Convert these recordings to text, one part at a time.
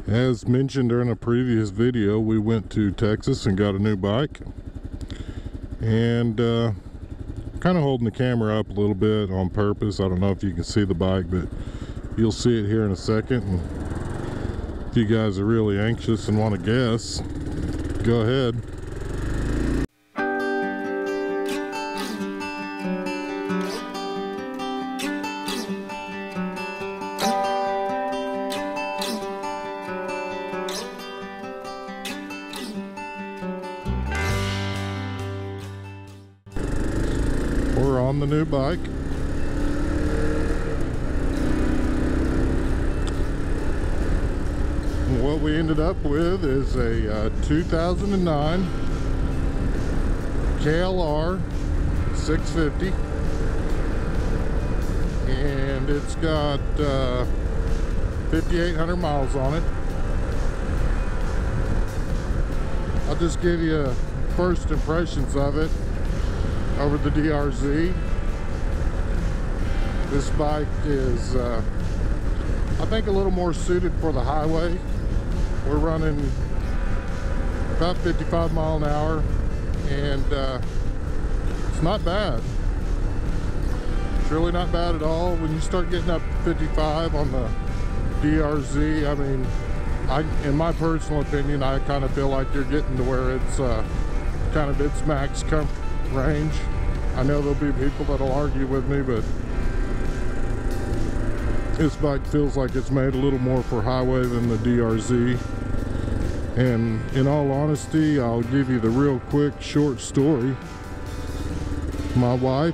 As mentioned during a previous video, we went to Texas and got a new bike, and kind of holding the camera up a little bit on purpose. I don't know if you can see the bike, but you'll see it here in a second. And if you guys are really anxious and want to guess, go ahead. We're on the new bike. What we ended up with is a 2009 KLR 650, and it's got 5,800 miles on it. I'll just give you first impressions of it over the DRZ. This bike is I think a little more suited for the highway. We're running about 55 mile an hour, and it's not bad. It's really not bad at all. When you start getting up to 55 on the DRZ, I mean, in my personal opinion, I kind of feel like you're getting to where it's kind of its max comfort range. I know there'll be people that'll argue with me, but this bike feels like it's made a little more for highway than the DRZ. And in all honesty, I'll give you the real quick short story. My wife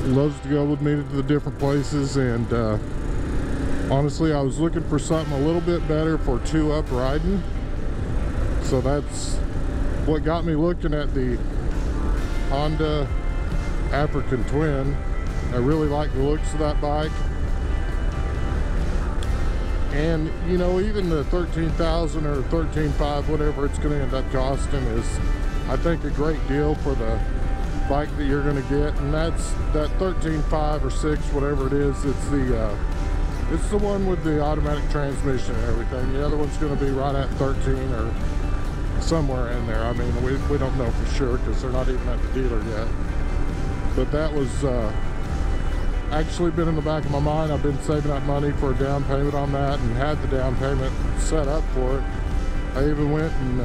loves to go with me to the different places, and honestly, I was looking for something a little bit better for two-up riding. So that's what got me looking at the Honda African Twin. I really like the looks of that bike. And you know, even the 13,000 or 13,500, whatever it's going to end up costing, is I think a great deal for the bike that you're going to get. And that's that 13,500 or 6, whatever it is. It's the one with the automatic transmission and everything. The other one's going to be right at 13 or somewhere in there. I mean, we don't know for sure because they're not even at the dealer yet. But that was actually been in the back of my mind. I've been saving up money for a down payment on that, and had the down payment set up for it. I even went and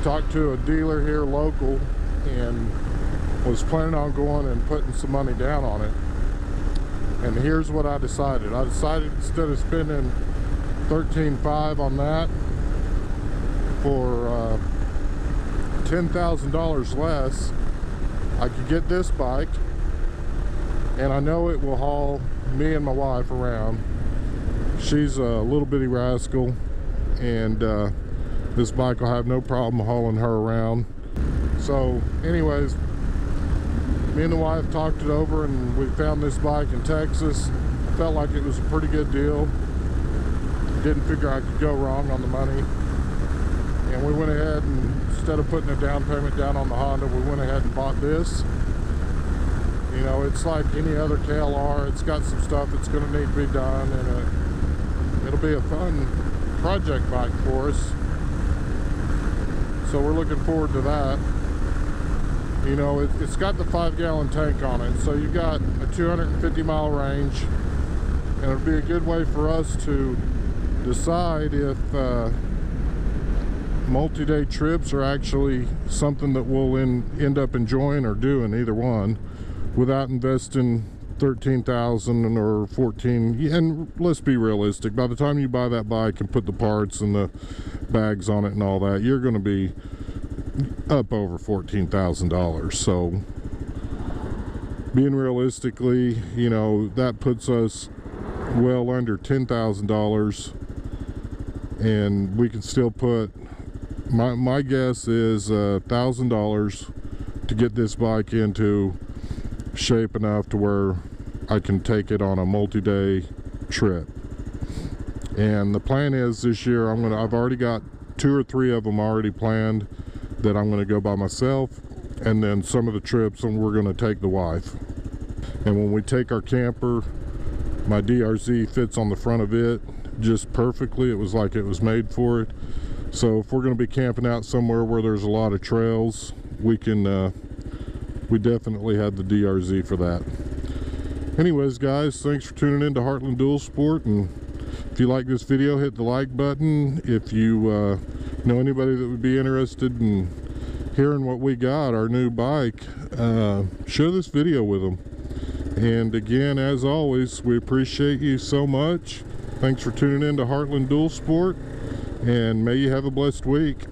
talked to a dealer here local, and was planning on going and putting some money down on it. And here's what I decided. I decided instead of spending $13,500 on that, for $10,000 less, I could get this bike, and I know it will haul me and my wife around. She's a little bitty rascal, and this bike will have no problem hauling her around. So anyways, me and the wife talked it over, and we found this bike in Texas. Felt like it was a pretty good deal. Didn't figure I could go wrong on the money. And we went ahead and, instead of putting a down payment down on the Honda, we went ahead and bought this. You know, it's like any other KLR. It's got some stuff that's going to need to be done, and it'll be a fun project bike for us. So we're looking forward to that. You know, it's got the 5-gallon tank on it, so you've got a 250 mile range, and it'll be a good way for us to decide if multi-day trips are actually something that we'll end up enjoying or doing, either one, without investing $13,000 or $14,000. And let's be realistic, by the time you buy that bike and put the parts and the bags on it and all that, you're going to be up over $14,000. So being realistically, you know, that puts us well under $10,000, and we can still put, my guess is $1,000 to get this bike into shape enough to where I can take it on a multi-day trip. And the plan is this year I've already got 2 or 3 of them already planned that I'm going to go by myself, and then some of the trips and we're going to take the wife. And when we take our camper, my DRZ fits on the front of it, just perfectly. It was like it was made for it. So if we're going to be camping out somewhere where there's a lot of trails, we can we definitely had the DRZ for that. Anyways, guys, thanks for tuning in to Heartland Dual Sport, and if you like this video, hit the like button. If you know anybody that would be interested in hearing what we got, our new bike, share this video with them. And again, as always, we appreciate you so much. Thanks for tuning in to Heartland Dual Sport, and may you have a blessed week.